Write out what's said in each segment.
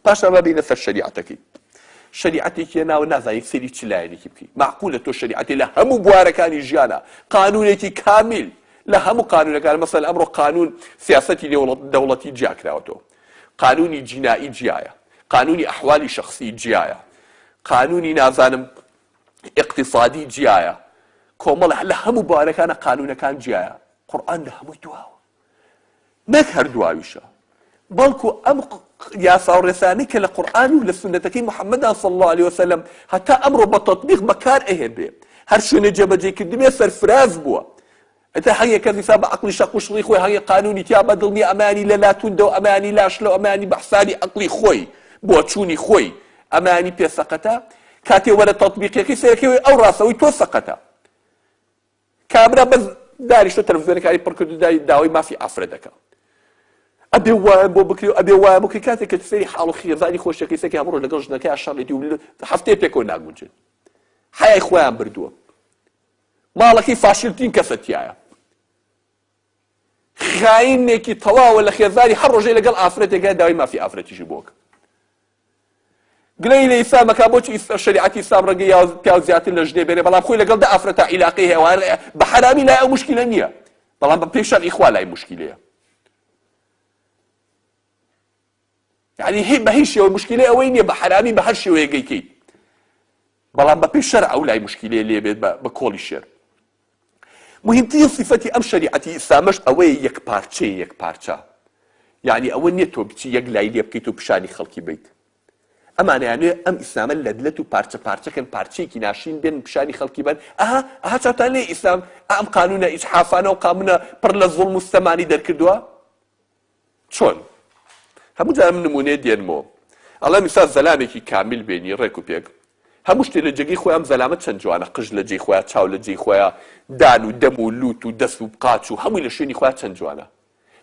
پاشان ببینە سەر شریعەتەکەی شریعەتێکی ناوە نازانی سەری چ لایەنێکی بکەی معقولە تۆ شریعەتی لە هەموو بوارەکانی ژیانە قانونێکی کامیل لە هەموو قانونەکان مەسەڵەن ئەمڕۆ قانون سیاسەتی دەوڵەتی جیاکراوەتەوە قانونی جینایی جیایە قانونی ئەحوالی شەخسی جیایە قانونی نازانم اقتصادی جیایە کۆمەڵ لە هەموو بوارەکانە قانونەکان جیایە قورئان لە هەمووی دواوە نەک هەردواویشە بەڵکو ئەم یاسا و ڕێسانەی کە لە قورئان و لە سونەتەکەی محەممەدا صلی الله عليه وسلم هەتا ئەمڕۆ بە تەطبیق بەکار ئەهێنرێ هەر شوێنە جێبەجێکردنێ سەرفراز بووە ئەتا هەیە کەس حساب بە عەقڵی شەق و شڵی خۆی هەیە قانونی تیا بەدڵنی ئەمانی لە لاتوندە و ئەمانی لاشلە و ئەمانی بەحسابی عەقڵی خۆی بۆ چوونی خۆی ئەمانی پێسەقەتە کاتێ وەرە تەطبیقیەکەی سەرەکەوێ ئەو ڕاستەوەی تۆ سەقەتە کابرا بەس داریشتە تەلەڤیزیۆنەکانی پڕ کرد و داوای مافی ئافرەت دەکات ئەبێ وایە بۆ بکری و ئەبێ وایە بۆ کە کاتێک کە سەری حاڵ و خێزانی خۆشەکەی سەکەی ئەمڕۆ لەگەڵ ژنەکەی شەڕێتی و هەفتەیە پێکەوە ناگونجن حەیای خۆیان بردووە ماڵەکەی فاشلترین کەسە تایە خاینێکی تەواوە لە خێزانی هەر ڕۆژەی لەگەڵ ئافرەتێکە داوای مافی ئافرەتیشی بۆکە گلەی لە ئیسلامەکە بۆچی شریعەتی ئیسلام ڕەنگەی پیاو زیاتر لە ژنێ بێنێ بەڵام خۆی لەگەڵ دا ئافرەتە عیلاقەی هێوان بە حرامی لای ئەو موشکیلە نییە بەڵام بە پێی شەرعی خوا لای موشکیلەیە یعنی بە هیچ شێوە موشکیلەی ئەوەی نییە بە حرامی بە هەر شێوەیەکەیکەیت بەڵام بە پێی شەرع ئەو لای موشکیلەیە لێ بێت بە کۆڵی شێر مهمترین صفەتی ئەم شریعەتی ئیسلامەش ئەوەیە یەک پارچەیە یەک پارچە یعنی ئەوە نییە تۆ بچی یەک لای لێ بکەیت و پیشانی خەڵکی بیت ئەمانەیانوێ ئەم ئیسلامە لە دلت و پارچە پارچەکەن پارچەیەکی ناشین بێن پیشانی خەڵکی بن ئەها چاوتان لێ ئیسلام ئەم قانونە ئیجحافانە و قانونە پڕ لە زوڵم و ستەمانی دەرکردووە چۆن هەموو جارم نمونەیە دێنمەوە ئەڵێ میسال زەلامێکی کامیل بێنی ڕێک و پێک هەموو شتێ لە جێگەی خۆیان زەلامەت چەند جوانە قژ لە جێی خۆیان چاو لە جێی خۆیان دان و دەم و لوت و دەست و قاچ و هەمووی لە شوێنی خۆیان چەند جوانە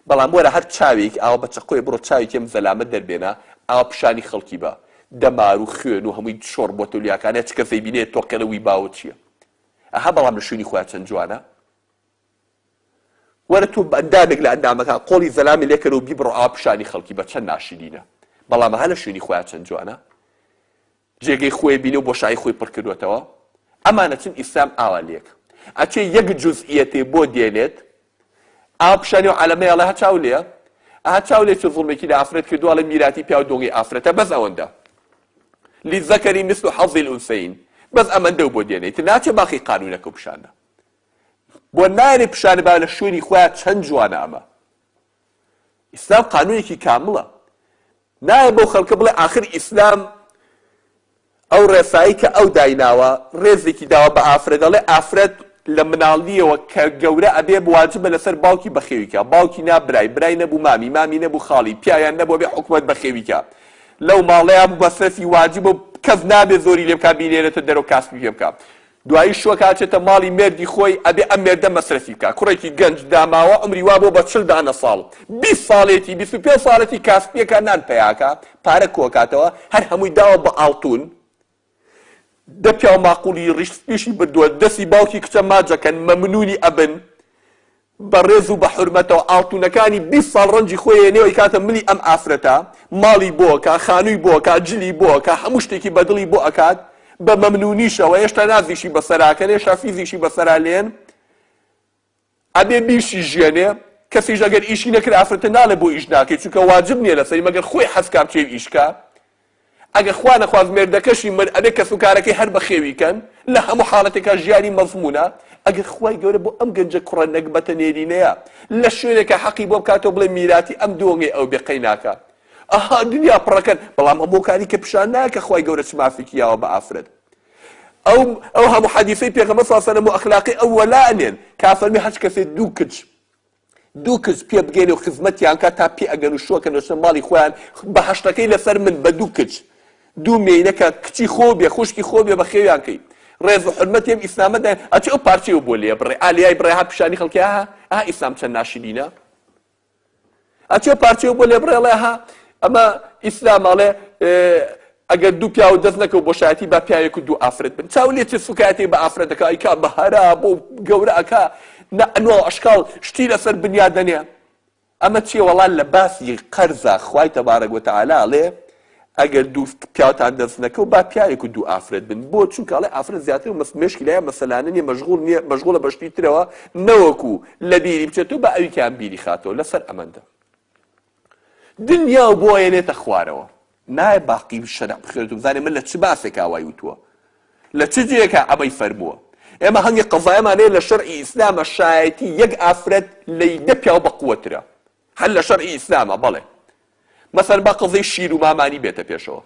بەڵام وەرە هەر چاوێک ئاوا بە چەقۆی بڕۆ چاوێکی ئەم زەلامەت دەربێنە ئاوا پیشانی خەڵکی بە دەمار و خوێن و هەمووی شۆڕ بۆتە ولیاکانە چ کەسەی بینێت تۆقەلەوی باوە چییە ئەها بەڵام لە شوێنی خۆیان چەند جوانە وەرە تۆ ئەندامێک لە ئەندامەکان قۆڵی زەلامی لێکەرە و بیبڕۆ ئاوا پیشانی خەڵکی بە چەند ناشرینە بەڵام ئەها لە شوێنی خۆیان چەند جوانە جێگەی خۆی بینێ و بۆشایی خۆی پڕ کردوێتەوە ئەمانە چن ئیسلام ئاوا لێک ئەچێ یەک جوزئیەتێ بۆ دێنێت ئاوا پیشانی و عەلەمەی ئەڵێ ها چاو لێە ئەها چاو لێ چ زوڵمێکی لە ئافرەت کردووە ئەڵێ میراتی پیا و دۆنگی ئافرەتە بەس ئەوەندە للذەکەری مثل حەظ الأنثەیین بەس ئەمەندە بۆ دێنێت ناچێ باقی قانونەکە و پیشانە بۆ نارێ پیشانە با لە شوێنی خۆیان چەند جوانە ئەمە ئیسلام قانونێکی کامڵە نایە بۆ خەڵکە بڵێ ئاخر ئیسلام ئەو ڕێسایی کە ئەو دایناوە ڕێزێکی داوە بە ئافرەت دەڵێ ئافرەت لە مناڵیەوە کە گەورە ئەبێ واجبە لەسەر باوکی بەخێویکە باوکی نابرای برای نەبوو مامی مامی نەبوو خاڵی پیاویان نەبوو بێ حکومەت بەخێویکە لەو ماڵەیە بوو بەسەرفی واجب و کەس نابێ زۆری لێ بکات بینێنێتە دەرەوە کاسبی پێ بکات دوایی شووە کاچێتە ماڵی مێردی خۆی ئەبێ ئەم مێردە مەسرەفی بکات کوڕێکی گەنج داماوە عمری وا بۆ بە 40 ساڵ 20 ساڵێتی 25 ساڵێتی کاسبیەکە نان پەیاکە پارە کۆکاتەوە هەر هەمووی داوە بە ئاڵتون دە پیا و ماقولی ڕیشتپیشی بردووە دەستی باوکی کچە ماجەکەن مەمنونی ئەبن بە ڕێز و بە حورمەتەوە ئاڵتونەکانی 20 ساڵ ڕەنجی خۆی هێنێەوەی کاتە ملی ئەم ئافرەتە ماڵی بۆکە خانووی بۆکە جلی بۆکە هەموو شتێکی بەدڵی بۆ ئەکات بە مەمنونیشەوە هێشتا نازیشی بەسەراکەن هێشتا فیزیشی بەسەرا لێن ئەبێ بیشی ژیانێ کەسیش ئەگەر ئیشی نەکرد ئافرەتە ناڵێ بۆ ئیش ناکەی چونکە واجب نییە لەسەری مەگەر خۆی حەزکا بچێ ئیشکە ئەگەر خوا نەخواست مێردەکەشی مرد ئەبێ کەس و کارەکەی هەر بەخێویکەن لە هەموو حاڵەتێکە ژیانی مەزمونە ئەگەر خوای گەورە بۆ ئەم گەنجە کوڕە نەکبەتە نێرینەیە لە شوێنێکە حەقی بۆ بکاتەوە بڵێ میراتی ئەم دۆنگی ئەو بێقەی ناکات ئەها دنیا پڕەکەن بەڵام هەموو کاری کە پیشان ناکە خوای گەورە چ مافێکی یاوە بە ئافرەت ئەو هەموو حەدیثەی پێغەمبەر صلی الله علیه و سلم و ئەخلاقی ئەو وەلانێن کا فەرمی هەچ کەسێ دوو کچ پێ بگەێنێ و خزمەتیان کات تا پێ ئەگەن و شۆکەن وەچە ماڵی خۆیان بە هەشتەکەی لەسەر من بە دوو کچ دوو مێینەکە کچی خۆ بێ خوشکی خۆ بێ بە خێویان کەی ڕێز و حرمەت ئێم ئیسلامەدا ئەچێ ئەو پارچەی بۆ لێ بڕێ ئالیای بڕێ ها پیشانی خەڵکی ها ئیسلام چەند ناشرینە ئەچێ پارچەی بۆ لێ بڕێ ئەڵێ ها ئەمە ئیسلام ئەڵێ ئەگەر دوو پیا و دەست نەکەو بۆ شایەتی با پیاوێک و دوو ئافرەت بن چاو لێ چ سوکایەتی بە ئافرەتەکە ئەیکا بەهارا بۆ گەورە ئەکا ئەنواع ئەشکاڵ شتی لەسەر بنیادەنێ ئەمە چییە وەڵان لە باسی قەرزە خوای تەبارەک وتەعالا ئەڵێ ئەگەر دوو پیاوتان دەست نەکەوت با پیاوێک و دوو ئافرەت بن بۆ چونکەڵێ ئافرەت زیاتر مێشکی لای مەسەلانە نیە مەشغوڵە بەشتی ترەوە نەوەکو لە بیری بچێتەوە بە ئەویان بیری خاتەوە لەسەر ئەمەندە دنیا بۆ ئەێنێتە خوارەوە نایە باقی شەرع بخوێنێت و بزانێ من لە چ باسێک ئاوای وتووە لە چ جێیەکە ئەمەی فەرمووە ئێمە هەنگی قەزایەمانەیە لە شەرعی ئیسلامە شایەتی یەک ئافرەت لەیدە پیاو بەقووەترە هەر لە شەرعی ئیسلامە بەڵێ مەسەن با قەزەی شیر و مامانی بێتە پێشەوە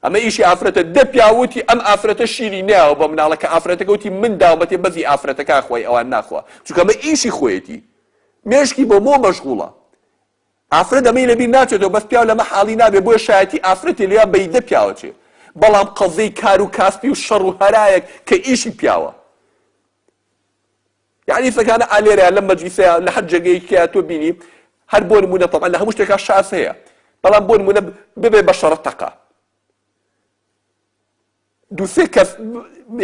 ئەمە ئیشی ئافرەتە دە پیاوتی ئەم ئافرەتە شیری ناوە بە مناڵەکە ئافرەتەکە وتی من داوەتێ بەزی ئافرەتەکە خۆی ئەوان ناخوا چونکە ئەمە ئیشی خۆیەتی مێشکی بۆ مۆ مەشغوڵە ئافرەت ئەمەی لەبیر ناچێتەوە بەس پیاو لەمە حاڵی نابێ بۆیە شایەتی ئافرەتی لێیان بەیدە پیاوەچێ بەڵام قەزەی کار و کاسبی و شەڕ و هەرایەک کە ئیشی پیاوە یعنی فەکانە ئالێرەیان لەم مەجلیسەیە لە هەر جێگەیەکە تۆ بینی هەر بۆ نمونە تەبعا لە هەموو شتێکا شاس هەیە بەڵام بۆ نمونە ببێ بە شەڕەتەقە دووسێ کەس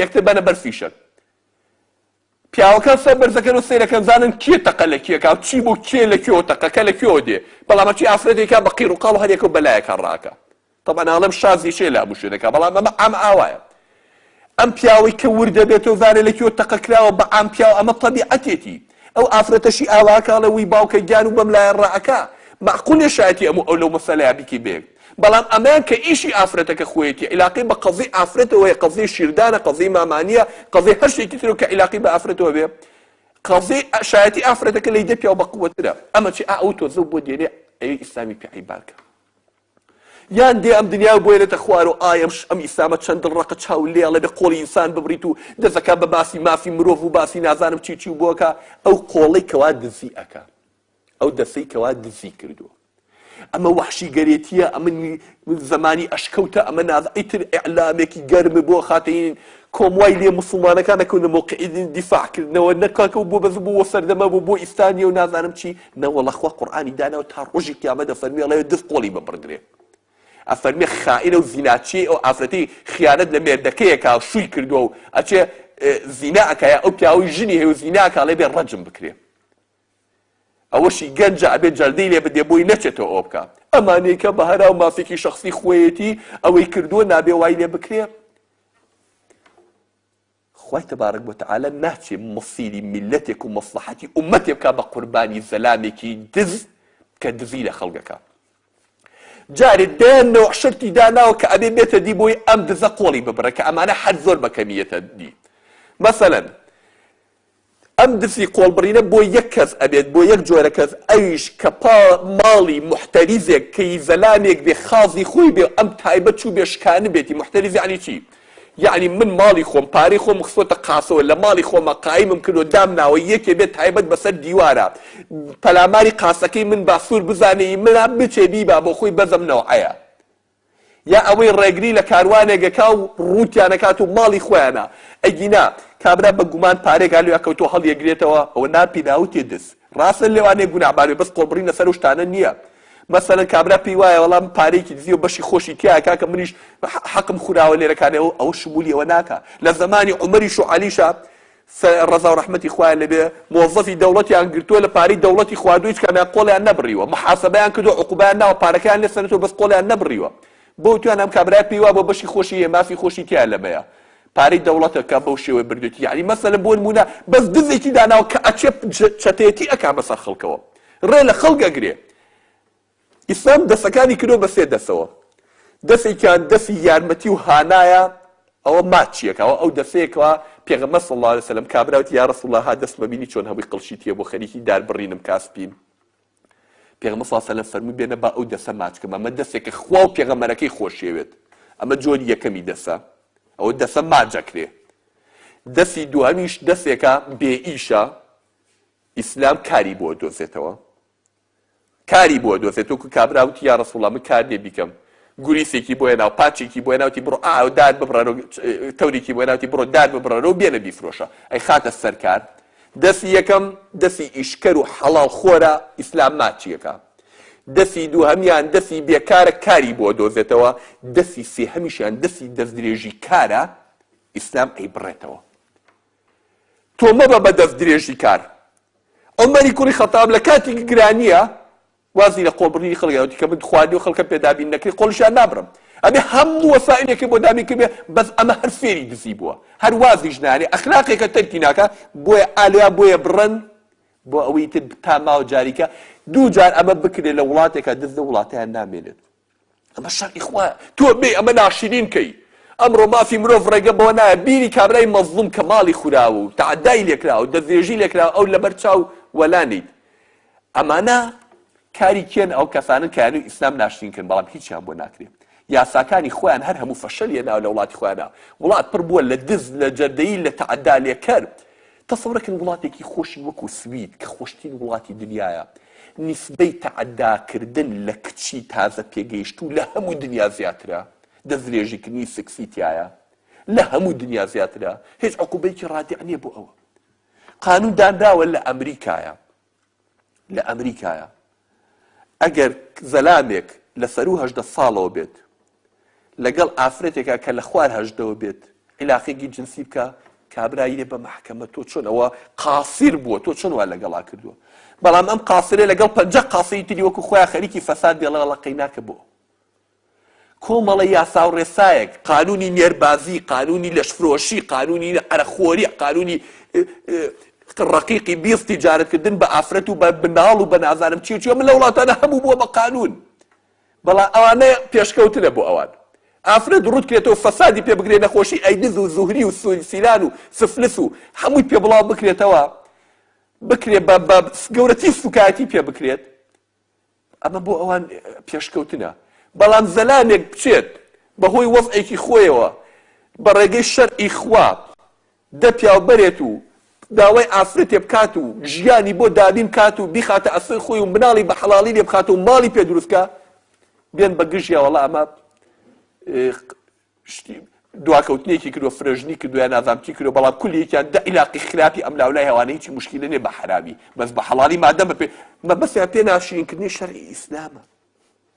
یەکتر بەنە بەرفیشن پیاوەکان سەر بەرزەکەن و سەیرەکەن زانن کێ تەقە لە کێکا چی بۆ کێ لە کێوە تەقەکە لە کێوە دێ بەڵام چی ئافرەتێکا بە قیر و قاڵ هەرێکە و بەلایەکە ڕاکە طبعا ئاڵەم شازی شێ لە هەموو شوێنەکە بەڵام ئەمە ئام ئاوایە ئەم پیاوەی کە وردە بێتەوە زانێ لە کێوە تەقە کراوە بە ئام پیاو ئەمە تەبیعەتێتی ئەو ئافرەتەشی ئاواکە لەوەی باوکە گیان و بەم لایەن ڕائەکە معقولە شایەتی ئەو لەو مەسەلەیە بیکی بێ بەڵام ئەمان کە ئیشی ئافرەتەکە خۆیەتی علاقەی بە قەزەی ئافرەتەوەیە قەزەی شیردانە قەزەی مامانیە قەزەی هەر شتێکی ترەوە کە علاقەی بە ئافرەتەوە بێ قەزەی شایەتی ئافرەتەکە لەیدە پیاو بەقووەترە ئەمە چی ئەو تۆزە بۆ دێنێ ئەوی ئیسلامی پیاعی بارکە یان دێ ئەم دنیا بۆێنێتە خوار و ئایم ئەم ئیسلامە چەند ڕقە چاو لێڵە بێ قۆڵی ئینسان ببریت و دەزەکە بە باسی مافی مرۆڤ و باسی نازانم چی و بۆکە ئەو قۆڵەی کەوا دزی ئەکە ئەو دەسەی کەوا دزی کردووە ئەمە وحشی گەرێتیە ئەمە زمانی ئەشکەوتە ئەمە ئیتر ئیعلامێکی گەرمە بۆ خاتەین کۆموای لێ موسڵمانەکان نەکەونە مۆقعی دیفاعکردنەوە نەکاکە بۆ بەز بوو سەردەمە بوو بۆ ئیسلانیە و نازانم چی نەوەڵە خوا قورئانی داناوە تا ڕۆژی قیامەت دەفەرمێ ئەڵێ دز قۆڵی ببڕدرێ ئەفەرمێ خائینە و زیناچی ئەو ئافرەتەی خیانەت لە مێردەکەیەکا شووی کردووە و ئەچێ زینا ئەکایە ئەو پیاوەی ژنی هەیە و زینا ئەکا لێ بێ ڕەجم بکرێ ئەوەشی گەنجە ئەبێت جەردەی لێ بدێ بۆی نەچێتەوە ئەو بکە ئەمانەیەکە بە هەرا و مافێکی شەخسی خۆیەتی ئەوەی کردووە نابێ وای لێ بکرێ خوای تبارک وتعالى ناچێ مەسیری میلەتێک و مەسلحەتی ئومەتێ بکا بە قوربانی زەلامێکی دز کە دزی لە خەڵکەکە جارێ دێنەوە شرتی داناوە کە ئەبێ بێتە دی بۆی ئەم دزە قۆڵی ببڕە کە ئەمانە حەد زۆر بەکەمیەتە دی مەسەلەن ئەم دزی قۆڵبڕینە بۆ یەک کەس ئەبێت بۆ یەک جۆرە کەس ئەویش کە ماڵی محتەریزێک کەی زەلامێک بێ خازی خۆی بێ ئەم تایبەت چوو بێشکانە بێتی محتەریز یعنی چی یعنی من ماڵی خۆم پارەی خۆم خستۆتە قاسەوە لە ماڵی خۆمە قایمم کردو دامناوە یەکێ بێت تایبەت بەسەر دیوارە پەلاماری قاسەکەی من باسوور بزانێ من بچێ بیبا بۆ خۆی بەزەم نەوعەیە یا ئەوەی ڕێگری لە کاروانێکەکە و ڕووتیانەکات و ماڵی خۆیانە ئەگینا کابرا بە گومان پارێک هەلووە کەوتۆ هەڵیەگرێتەوە ئەوە ناپی ناوتێ دەس ڕاستە لێوانێ گوناحبار بەس قۆڵبڕین لەسەر شتانە نییە مەسەلەن کابرا پێی وایە وەڵام پارێکی دزی و بەشی خۆشی تیایە کە منیش حەقم خوراوە لێرەکانەوە ئەوە شمولی ئەوە ناکە لە زمانی عومەریش و عەلیشە ڕەزا و ڕەحمەتی خوایان لەبێ مۆزەفی دەوڵەتیان گرتووە لە پارەی دەوڵەتی خواردووی هیچ کامیان قۆڵیان نەبڕیوە محاسەبەیان کردو عقوبەیان ناوە پارەکەیان لێسەرێتەوە بەس قۆڵیان نەبڕیوە بۆ توان ئەم کابرای پێی وا بۆ بەشی خۆشی هەیە مافی خۆشی تیان لەبەیە پارەی دەوڵەتەکە بەو شێوەی بردوێتی یعنی مەسەلەن بۆ نمونە بەس دزێکی داناوە کە ئەچێ چەتێتی ئەکا بەسەر خەڵکەوە ڕێ لە خەڵکەگرێ ئیسلام دەسەکانی کردو بە سێ دەسەوە دەسێکیان دەسی یارمەتی و هانایە ئەوە ماچیەکەوە ئەو دەسەیەکەوە پێغەمبەر صلی الله علیه وسلم کابراوتی یا رسول الله ها دەست ببینی چۆن هەوی قڵشیتیە بۆ خەریکی دار بڕینم کاسپین پێغەمبەر صلی الله علیه وسلم فەرمووی بێنە با ئەو دەسە ماچکەم ئەمە دەسێکە خوا و پێغەمبەرەکەی خۆشیەوێت ئەمە جۆری یەکەمی دەسە ئەوە دەسە ماجەکرێ دەسی دووەمیش دەسێکە بێ ئیشە ئیسلام کاری بۆ دۆزێتەوە کاری بۆ دۆزێتەوە کە کابراوتی یا رسول الله من کار لێ بیکەم گوریسێکی بۆ هێناو پاچێکی بۆ هێناوتی بڕۆ ئاو داد ببڕەرەوە تەورێکی بۆ هێناوتی بڕۆ داد ببڕەرەوە بێنە بیفرۆشە ئەی خاتە سەرکار دەسی یەکەم دەسی ئیشکەر و حەڵاڵ خۆرە ئیسلام ماچیەکە دەسی دووهەمیان دەسی بێکارە کاری بۆ دۆزێتەوە دەسی سێهەمیشیان دەسی دەستدرێژی کارە ئیسلام ئەی بڕێتەوە تۆ مەبە بە دەستدرێژی کار عومەری کوڕی خەتاب لە کاتێکی گرانیە وازی لە قۆڵبڕینی خەڵکەوتی کە من خواردنی و خەڵکە پێدابین نەکرێ قۆڵیشیان نابڕم ئەبێ هەموو وەسائلێکی بۆ دامینکردبێ بەس ئەمە هەر فێری دزی بووە هەر وازی ژنانێ ئەخلاقێکە تەرکی ناکە بۆیە ئالیا بۆیە بڕن بۆ ئەوەی تر تا ماوە جاریکە دوو جار ئەمە بکرێت لە وڵاتێکە دز لە وڵاتیان نامێنێت ئەمە شەڕی خوایە تۆ بێ ئەمە ناشرین کەی ئەمڕۆ مافی مرۆڤ ڕێگە بۆ نایە بیری کابرای مەظلوم کە ماڵی خوراوە و تعدای لێکراوە و دەستێژی لێکراوە ئەو لەبەر چاو وەلانیت ئەمانە کاری کێن ئەو کەسانن کە یانووی ئیسلام ناشرین کردن بەڵام هیچیان بۆ ناکرێت یاساکانی خۆیان هەر هەموو فەشەلیە ناو لە وڵاتی خۆیانە وڵات پڕ بووە لە دز لە جەردەیی لە تعدا لێکەر تەسەورەکەن وڵاتێکی خۆشی وەکو سوید کە خۆشترین وڵاتی دنیاە نیسبەی تعداکردن لە کچی تازە پێگەیشت و لە هەموو دنیا زیاترە دەستدرێژیکردنی سکسیتیایە لە هەموو دنیا زیاترە هیچ عقوبەیەکی ڕادع نییە بۆ ئەوە قانون دانراوە لە ئەمریکایە ئەگەر زەلامێک لە سەر و هەژدە ساڵەوە بێت لەگەڵ ئافرەتێکە کە لە خوار هەژدەوە بێت عیلاقێکی جنسی بکە کابرایی لێ بە مەحکەمە تۆ چۆن ئەوە قاسیر بووە تۆ چۆن وا لەگەڵا کردووە بەڵام ئەم قاسرێ لەگەڵ 50 قاسەی تری وەکو خۆیان خەریکی فەساد دێڵە لەقەی ناکە بۆ کۆمەڵە یاسا و ڕێسایەک قانونی نێربازی قانونی لەشفرۆشی قانونی ئەرەخۆری قانونی ڕقیقی بیست تیجارەتکردن بە ئافرەت و بە بناڵ و بە نازانم چی من لە وڵاتانە هەموو بووە بە قانون بەڵام ئەوانە پێشکەوتنە بۆ ئەوان ئافرەت ڕوود کرێتەوە فەسادی پێ بگرێ نەخۆشی ئەیدز و زوهری و سیلان و سفلس و هەمووی پێ بڵاو بکرێتەوە بکرێ بە گەورەتی سوکایەتی پێ بکرێت ئەمە بۆ ئەوان پێشکەوتنە بەڵام زەلامێک بچێت بەهۆی وەزعێکی خۆیەوە بە ڕێگەی شەرعی خوا دە پیاوبەرێت و داوای ئافرەتێ بکات و ژیانی بۆ دابین کات و بیخاتە ئەسەر خۆی و مناڵی بە حەڵاڵی لێ بخات و ماڵی پێ دروستکە بێن بە گژیا وەڵا ئەمە دواکەوتنێکی کردو فرژنی کردو یا نازام چی کردو بەڵام کولیەکیان دە عیلاقی خراپی ئەم لاولای هەوانە هیچی مشکلە نێ بە حرامی بەس بە حەڵاڵی مادەمە پێ مەبەستیان پێ ناشرینکردنی شەرعی ئیسلامە